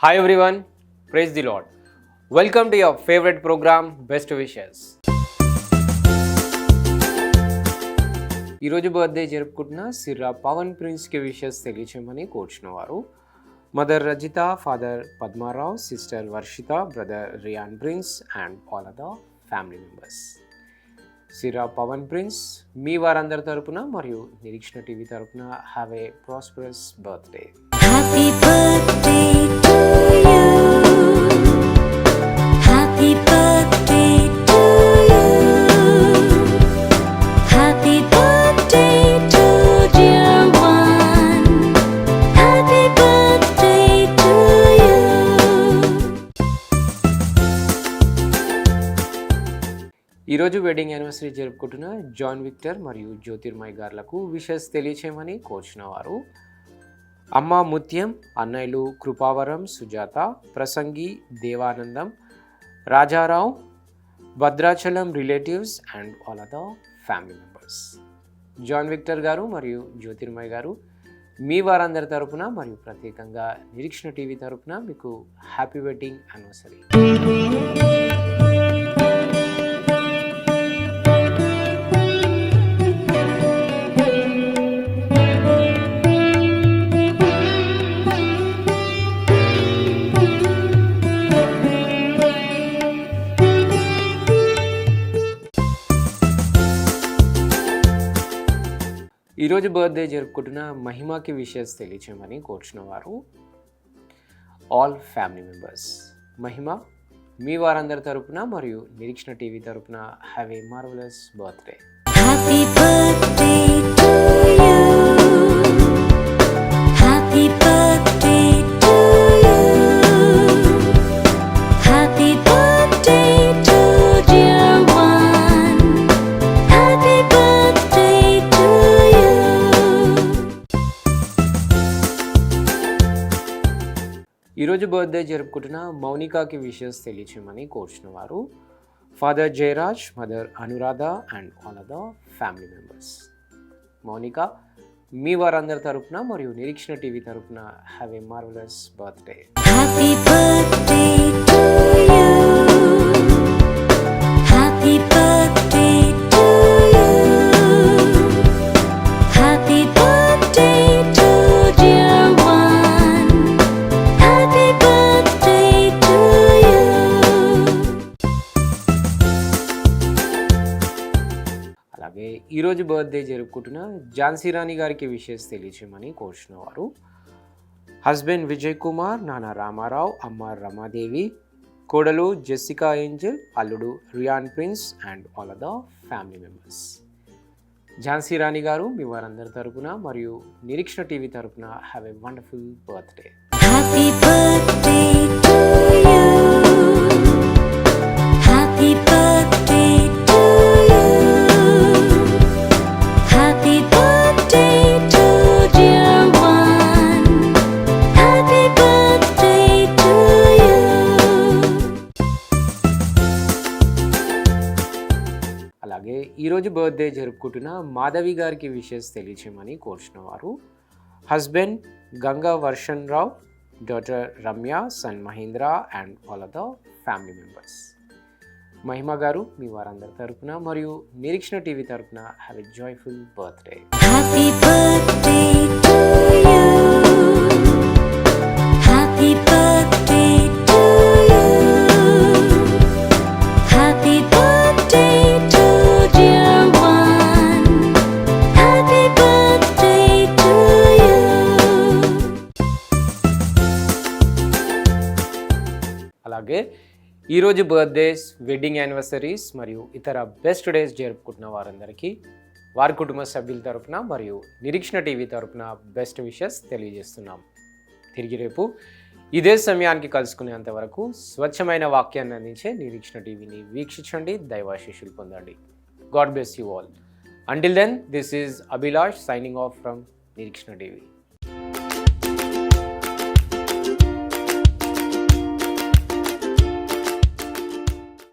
Hi everyone, praise the Lord. Welcome to your favorite program, Best Wishes. ఈరోజు birthday జరుపుకుంటున్న సిర్రా పవన్ ప్రిన్స్కి wishes తెలియచేయమని కోరుచున్నవారు mother Rajitha, father Padmarao, sister Varshitha, brother Riyan prince and all other family members. Sirra Pavan prince మీ వారందరి తరపున మరియు నిరీక్షణ టీవీ తరపున have a prosperous birthday. Happy birthday to you. Happy birthday to you. Happy birthday to dear one. Happy birthday to you. ఈరోజు wedding anniversary జరుపుకుంటున్న John Victor మరియు Jyotirmay గార్లకు wishes తెలియచేయమని కోరుచున్నవారు అమ్మ ముత్యం, అన్నయ్యలు Krupavaram, Sujatha, Prasangi, Devanandam, Rajarao, Bhadrachalam relatives and all other family members. John Victor గారు మరియు జ్యోతిర్మయ్ గారు మీ వారందరి తరపున మరియు ప్రత్యేకంగా నిరీక్షణ టీవీ తరపున మీకు హ్యాపీ వెడ్డింగ్ యానివర్సరీ. ఈరోజు బర్త్డే జరుపుకుంటున్న మహిమకి విషెస్ తెలియచేయమని కోరుచున్నవారు ఆల్ ఫ్యామిలీ మెంబర్స్. మహిమ మీ వారందరి తరపున మరియు నిరీక్షణ టీవీ తరపున have a marvellous birthday. Happy birthday to you. Happy birthday to you. Happy birthday to dear one. Happy birthday to you. ఈరోజు బర్త్డే జరుపుకుంటున్న మౌనికాకి విషెస్ తెలియచేయమని కోరుచున్నవారు father Jayaraj, mother Anuradha and all other family members. Mounika మీ వారందరి తరపున మరియు నిరీక్షణ టీవీ తరపున have a marvellous birthday. Happy birthday to you. Happy birthday to you. Happy birthday to dear one. Happy birthday to you. అలాగే ఈరోజు బర్త్డే జరుపుకుంటున్న ఝాన్సీ రాణి గారికి విషెస్ తెలియచేయమని కోరుచున్నవారు హస్బెండ్ విజయ్ కుమార్, నాన్న రామారావు, అమ్మ రమాదేవి, కోడలు జెసికా ఏంజల్, అల్లుడు Riyan prince and all other family members. Jhansi Rani గారు మీ వారందరి తరపున మరియు నిరీక్షణ టీవీ తరపున have a wonderful birthday. Happy birthday to you. Happy birthday to you. Happy birthday to dear one. Happy birthday to you. అలాగే ఈరోజు బర్త్డే జరుపుకుంటున్న మాధవి గారికి విషెస్ తెలియచేయమని కోరుచున్నవారు husband Ganga Varshan Rao, daughter Ramya, son Mahendra and all other family members. Mahima గారు మీ వారందరి తరపున మరియు నిరీక్షణ టీవీ తరపున have a joyful birthday. Happy birthday to you. Happy birthday to you. Happy birthday to dear one. Happy birthday to you. అలాగే ఈరోజు బర్త్డేస్, వెడ్డింగ్ యానివర్సరీస్ మరియు ఇతర బెస్ట్ డేస్ జరుపుకుంటున్న వారందరికీ వారి కుటుంబ సభ్యుల తరపున మరియు నిరీక్షణ టీవీ తరపున బెస్ట్ విషెస్ తెలియజేస్తున్నాం. తిరిగి రేపు ఇదే సమయానికి కలుసుకునేంత వరకు స్వచ్ఛమైన వాక్యాన్ని అందించే నిరీక్షణ టీవీని వీక్షించండి, దైవాశీస్సులు పొందండి. God bless you all. Until then, this is Abhilash signing off from Nireekshana TV.